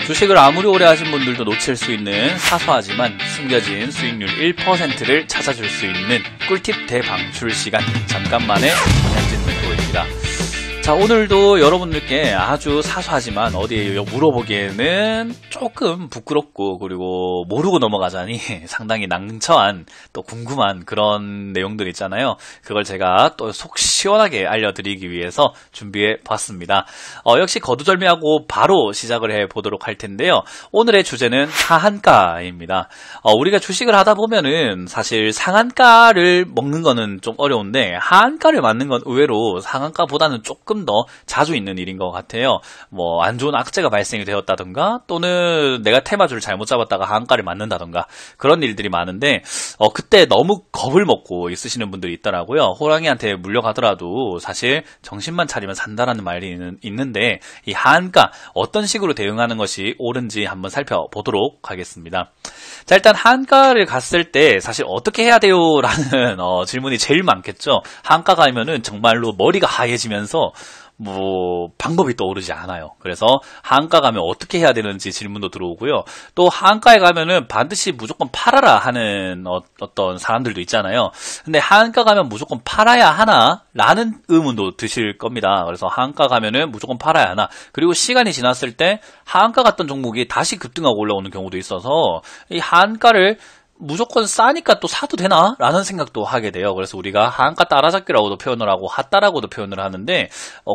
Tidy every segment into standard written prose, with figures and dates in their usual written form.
주식을 아무리 오래 하신 분들도 놓칠 수 있는 사소하지만 숨겨진 수익률 1%를 찾아줄 수 있는 꿀팁 대방출 시간, 잠깐만의 양진 멘토입니다. 자, 오늘도 여러분들께 아주 사소하지만 어디에 물어보기에는 조금 부끄럽고 그리고 모르고 넘어가자니 상당히 낭처한 또 궁금한 그런 내용들 있잖아요. 그걸 제가 또 속 시원하게 알려드리기 위해서 준비해 봤습니다. 역시 거두절미하고 바로 시작을 해 보도록 할 텐데요. 오늘의 주제는 하한가입니다. 우리가 주식을 하다 보면은 사실 상한가를 먹는 거는 좀 어려운데 하한가를 맞는 건 의외로 상한가보다는 조금 더 자주 있는 일인 것 같아요. 뭐 안 좋은 악재가 발생이 되었다던가 또는 내가 테마주를 잘못 잡았다가 하한가를 맞는다던가 그런 일들이 많은데 그때 너무 겁을 먹고 있으시는 분들이 있더라고요. 호랑이한테 물려가더라도 사실 정신만 차리면 산다라는 말이 있는데 이 하한가 어떤 식으로 대응하는 것이 옳은지 한번 살펴보도록 하겠습니다. 자, 일단 하한가를 갔을 때 사실 어떻게 해야 돼요? 라는 질문이 제일 많겠죠. 하한가 가면은 정말로 머리가 하얘지면서 방법이 떠오르지 않아요. 그래서 하한가 가면 어떻게 해야 되는지 질문도 들어오고요. 또 하한가에 가면은 반드시 무조건 팔아라 하는 어떤 사람들도 있잖아요. 근데 하한가 가면 무조건 팔아야 하나? 라는 의문도 드실 겁니다. 그래서 하한가 가면은 무조건 팔아야 하나? 그리고 시간이 지났을 때 하한가 갔던 종목이 다시 급등하고 올라오는 경우도 있어서 이 하한가를 무조건 싸니까 또 사도 되나? 라는 생각도 하게 돼요. 그래서 우리가 하한가 따라잡기라고도 표현을 하고 핫따라고도 표현을 하는데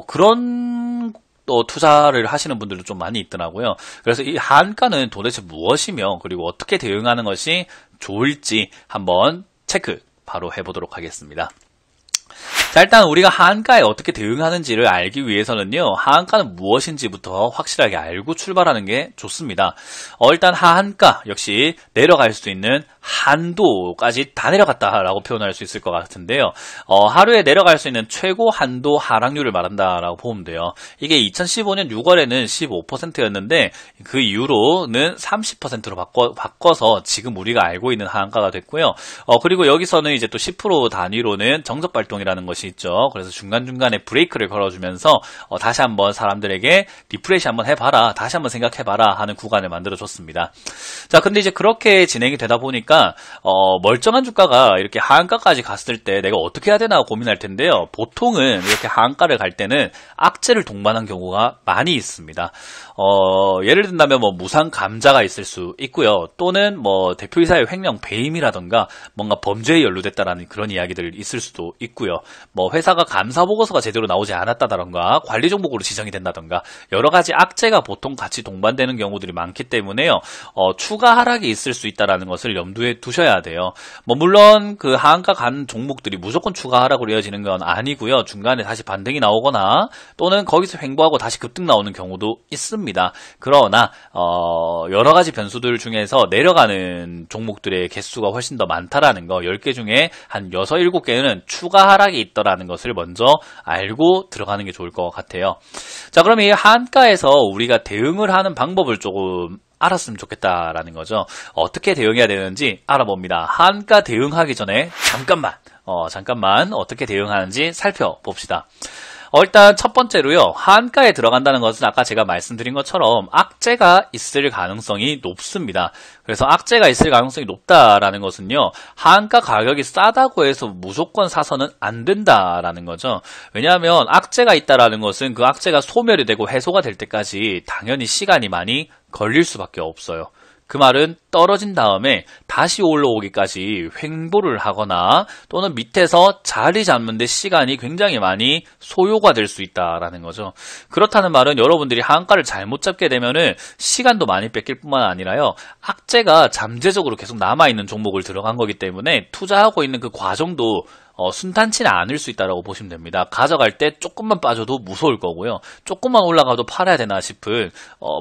그런 또 투자를 하시는 분들도 좀 많이 있더라고요. 그래서 이 하한가는 도대체 무엇이며 그리고 어떻게 대응하는 것이 좋을지 한번 체크 바로 해보도록 하겠습니다. 자, 일단 우리가 하한가에 어떻게 대응하는지를 알기 위해서는요, 하한가는 무엇인지부터 확실하게 알고 출발하는 게 좋습니다. 일단 하한가 역시 내려갈 수 있는 한도까지 다 내려갔다라고 표현할 수 있을 것 같은데요. 하루에 내려갈 수 있는 최고 한도 하락률을 말한다라고 보면 돼요. 이게 2015년 6월에는 15%였는데 그 이후로는 30%로 바꿔서 지금 우리가 알고 있는 하한가가 됐고요. 그리고 여기서는 이제 또 10% 단위로는 정적 발동이라는 것이 있죠. 그래서 중간중간에 브레이크를 걸어주면서 다시 한번 사람들에게 리프레시 한번 해봐라, 다시 한번 생각해봐라 하는 구간을 만들어줬습니다. 자, 근데 이제 그렇게 진행이 되다 보니까 멀쩡한 주가가 이렇게 하한가까지 갔을 때 내가 어떻게 해야 되나 고민할 텐데요. 보통은 이렇게 하한가를 갈 때는 악재를 동반한 경우가 많이 있습니다. 예를 든다면 무상 감자가 있을 수 있고요. 또는 대표이사의 횡령 배임이라던가 뭔가 범죄에 연루됐다라는 그런 이야기들 있을 수도 있고요. 회사가 감사 보고서가 제대로 나오지 않았다던가 관리 종목으로 지정이 된다던가 여러 가지 악재가 보통 같이 동반되는 경우들이 많기 때문에요. 추가 하락이 있을 수 있다라는 것을 염두에 두셔야 돼요. 물론 그 하한가 간 종목들이 무조건 추가 하락으로 이어지는 건 아니고요. 중간에 다시 반등이 나오거나 또는 거기서 횡보하고 다시 급등 나오는 경우도 있습니다. 그러나 여러 가지 변수들 중에서 내려가는 종목들의 개수가 훨씬 더 많다라는 거, 10개 중에 한 6, 7개는 추가 하락이 있더라는 것을 먼저 알고 들어가는 게 좋을 것 같아요. 자, 그럼 이 하한가에서 우리가 대응을 하는 방법을 조금 알았으면 좋겠다라는 거죠. 어떻게 대응해야 되는지 알아봅니다. 하한가 대응하기 전에 잠깐만 어떻게 대응하는지 살펴봅시다. 일단 첫 번째로요, 하한가에 들어간다는 것은 아까 제가 말씀드린 것처럼 악재가 있을 가능성이 높습니다. 그래서 악재가 있을 가능성이 높다라는 것은요, 하한가 가격이 싸다고 해서 무조건 사서는 안 된다라는 거죠. 왜냐하면 악재가 있다라는 것은 그 악재가 소멸이 되고 해소가 될 때까지 당연히 시간이 많이 걸릴 수밖에 없어요. 그 말은 떨어진 다음에 다시 올라오기까지 횡보를 하거나 또는 밑에서 자리 잡는 데 시간이 굉장히 많이 소요가 될 수 있다라는 거죠. 그렇다는 말은 여러분들이 하한가를 잘못 잡게 되면은 시간도 많이 뺏길 뿐만 아니라요, 악재가 잠재적으로 계속 남아있는 종목을 들어간 거기 때문에 투자하고 있는 그 과정도 순탄치는 않을 수 있다고 보시면 됩니다. 가져갈 때 조금만 빠져도 무서울 거고요. 조금만 올라가도 팔아야 되나 싶은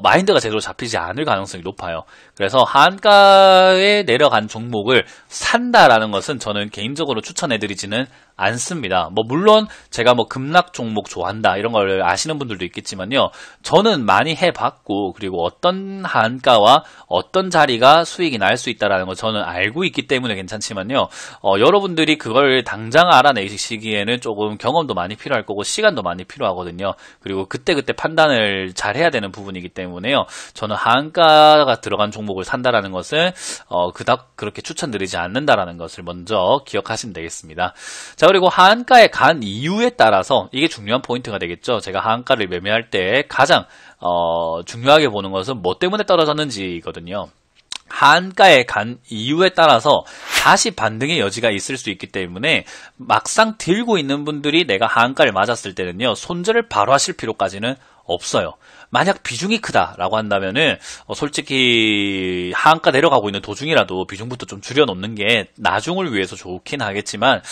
마인드가 제대로 잡히지 않을 가능성이 높아요. 그래서 하한가에 내려간 종목을 산다라는 것은 저는 개인적으로 추천해드리지는 않습니다. 뭐 물론 제가 뭐 급락 종목 좋아한다 이런 걸 아시는 분들도 있겠지만요. 저는 많이 해봤고 그리고 어떤 한가와 어떤 자리가 수익이 날 수 있다라는 걸 저는 알고 있기 때문에 괜찮지만요. 여러분들이 그걸 당장 알아내시기에는 조금 경험도 많이 필요할 거고 시간도 많이 필요하거든요. 그리고 그때그때 판단을 잘 해야 되는 부분이기 때문에요. 저는 한가가 들어간 종목을 산다라는 것은 그닥 그렇게 추천드리지 않는다라는 것을 먼저 기억하시면 되겠습니다. 자, 그리고 하한가에 간 이유에 따라서 이게 중요한 포인트가 되겠죠. 제가 하한가를 매매할 때 가장 중요하게 보는 것은 뭐 때문에 떨어졌는지거든요. 하한가에 간 이유에 따라서 다시 반등의 여지가 있을 수 있기 때문에 막상 들고 있는 분들이 내가 하한가를 맞았을 때는요, 손절을 바로 하실 필요까지는 없어요. 만약 비중이 크다라고 한다면은 솔직히 하한가 내려가고 있는 도중이라도 비중부터 좀 줄여놓는 게 나중을 위해서 좋긴 하겠지만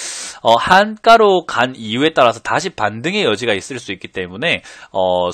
하한가로 간 이유에 따라서 다시 반등의 여지가 있을 수 있기 때문에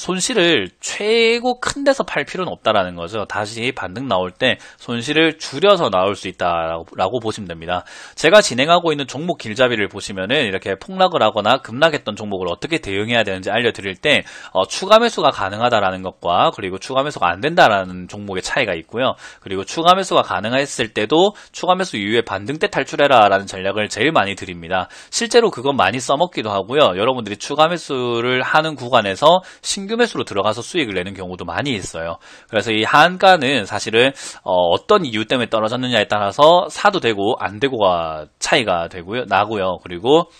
손실을 최고 큰 데서 팔 필요는 없다라는 거죠. 다시 반등 나올 때 손실을 줄여서 나올 수 있다라고 보시면 됩니다. 제가 진행하고 있는 종목 길잡이를 보시면은 이렇게 폭락을 하거나 급락했던 종목을 어떻게 대응해야 되는지 알려드릴 때 추가 매수가 가능하다라는 것과 그리고 추가 매수가 안 된다라는 종목의 차이가 있고요. 그리고 추가 매수가 가능했을 때도 추가 매수 이후에 반등 때 탈출해라 라는 전략을 제일 많이 드립니다. 실제로 그건 많이 써먹기도 하고요. 여러분들이 추가 매수를 하는 구간에서 신규 매수로 들어가서 수익을 내는 경우도 많이 있어요. 그래서 이 하한가는 사실은 어떤 이유 때문에 떨어졌느냐에 따라서 사도 되고 안 되고가 차이가 나고요. 그리고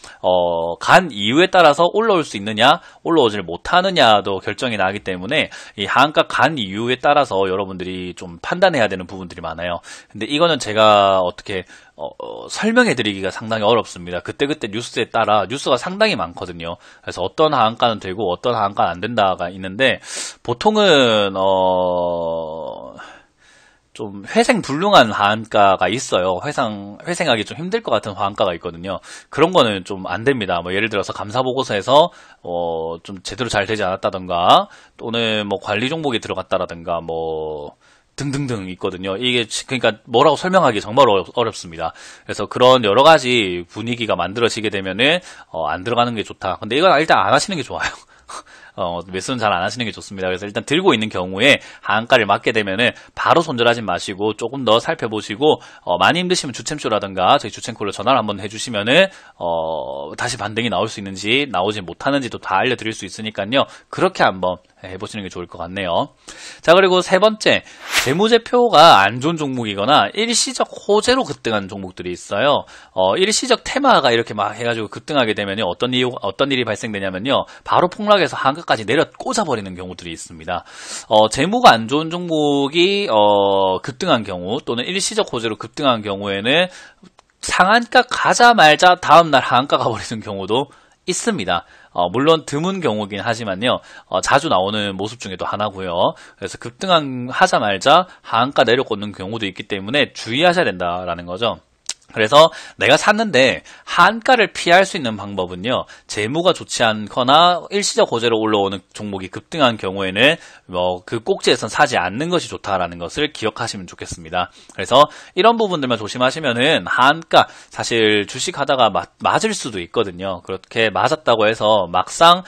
간 이유에 따라서 올라올 수 있느냐 올라오질 못하느냐도 결정이 나기 때문에 이 하한가 간 이유에 따라서 여러분들이 좀 판단해야 되는 부분들이 많아요. 근데 이거는 제가 어떻게 설명해 드리기가 상당히 어렵습니다. 그때그때 뉴스에 따라 뉴스가 상당히 많거든요. 그래서 어떤 하한가는 되고 어떤 하한가는 안 된다가 있는데 보통은 좀 회생불능한 하한가가 있어요. 회생하기 좀 힘들 것 같은 하한가가 있거든요. 그런 거는 좀 안 됩니다. 뭐 예를 들어서 감사보고서에서 좀 제대로 잘 되지 않았다던가 또는 뭐 관리 종목이 들어갔다라든가 뭐 등등등 있거든요. 이게 그러니까 뭐라고 설명하기 정말 어렵습니다. 그래서 그런 여러 가지 분위기가 만들어지게 되면은 안 들어가는 게 좋다. 근데 이건 일단 안 하시는 게 좋아요. 매수는 잘 안 하시는 게 좋습니다. 그래서 일단 들고 있는 경우에 하한가를 맞게 되면은 바로 손절하지 마시고 조금 더 살펴보시고 많이 힘드시면 주챔쇼라든가 저희 주챔콜로 전화를 한번 해주시면은 다시 반등이 나올 수 있는지 나오지 못하는지도 다 알려드릴 수 있으니까요. 그렇게 한번 해보시는 게 좋을 것 같네요. 자, 그리고 세 번째, 재무제표가 안 좋은 종목이거나 일시적 호재로 급등한 종목들이 있어요. 일시적 테마가 이렇게 막 해가지고 급등하게 되면요, 어떤 일이 발생되냐면요, 바로 폭락해서 한가까지 내려 꽂아버리는 경우들이 있습니다. 재무가 안 좋은 종목이 급등한 경우 또는 일시적 호재로 급등한 경우에는 상한가 가자 말자 다음날 하한가 가버리는 경우도 있습니다. 물론 드문 경우긴 하지만요, 자주 나오는 모습 중에 또 하나고요. 그래서 급등하자 말자 하한가 내려 꽂는 경우도 있기 때문에 주의하셔야 된다라는 거죠. 그래서 내가 샀는데 하한가를 피할 수 있는 방법은요, 재무가 좋지 않거나 일시적 호재로 올라오는 종목이 급등한 경우에는 그 꼭지에선 사지 않는 것이 좋다라는 것을 기억하시면 좋겠습니다. 그래서 이런 부분들만 조심하시면은 하한가, 사실 주식하다가 맞을 수도 있거든요. 그렇게 맞았다고 해서 막상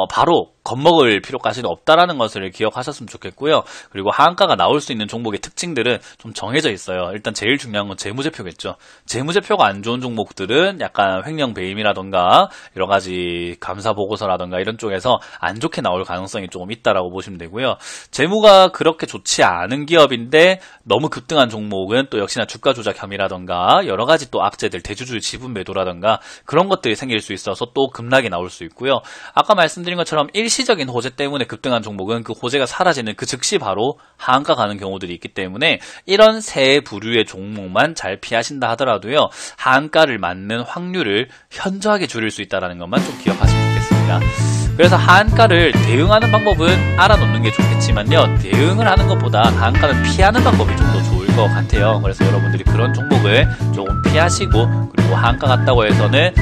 바로 겁먹을 필요까지는 없다라는 것을 기억하셨으면 좋겠고요. 그리고 하한가가 나올 수 있는 종목의 특징들은 좀 정해져 있어요. 일단 제일 중요한 건 재무제표겠죠. 재무제표가 안 좋은 종목들은 약간 횡령 배임이라던가 여러 가지 감사 보고서라던가 이런 쪽에서 안 좋게 나올 가능성이 조금 있다라고 보시면 되고요. 재무가 그렇게 좋지 않은 기업인데 너무 급등한 종목은 또 역시나 주가 조작 혐의라던가 여러 가지 또 악재들, 대주주의 지분 매도라던가 그런 것들이 생길 수 있어서 또 급락이 나올 수 있고요. 아까 말씀드린 것처럼 일시적인 호재 때문에 급등한 종목은 그 호재가 사라지는 그 즉시 바로 하한가 가는 경우들이 있기 때문에 이런 세 부류의 종목만 잘 피하신다 하더라도요, 하한가를 맞는 확률을 현저하게 줄일 수 있다는 것만 좀 기억하시면 좋겠습니다. 그래서 하한가를 대응하는 방법은 알아놓는 게 좋겠지만요, 대응을 하는 것보다 하한가를 피하는 방법이 좀 더 좋을 것 같아요. 그래서 여러분들이 그런 종목을 조금 피하시고, 그리고 하한가 같다고 해서는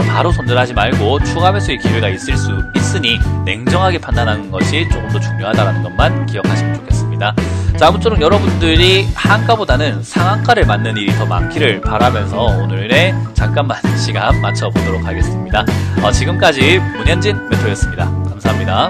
바로 손절하지 말고 추가 매수의 기회가 있을 수 있으니 냉정하게 판단하는 것이 조금 더 중요하다는 것만 기억하시면 좋겠습니다. 자, 아무쪼록 여러분들이 한가보다는 상한가를 맞는 일이 더 많기를 바라면서 오늘의 잠깐만 시간 맞춰보도록 하겠습니다. 지금까지 문현진 멘토였습니다. 감사합니다.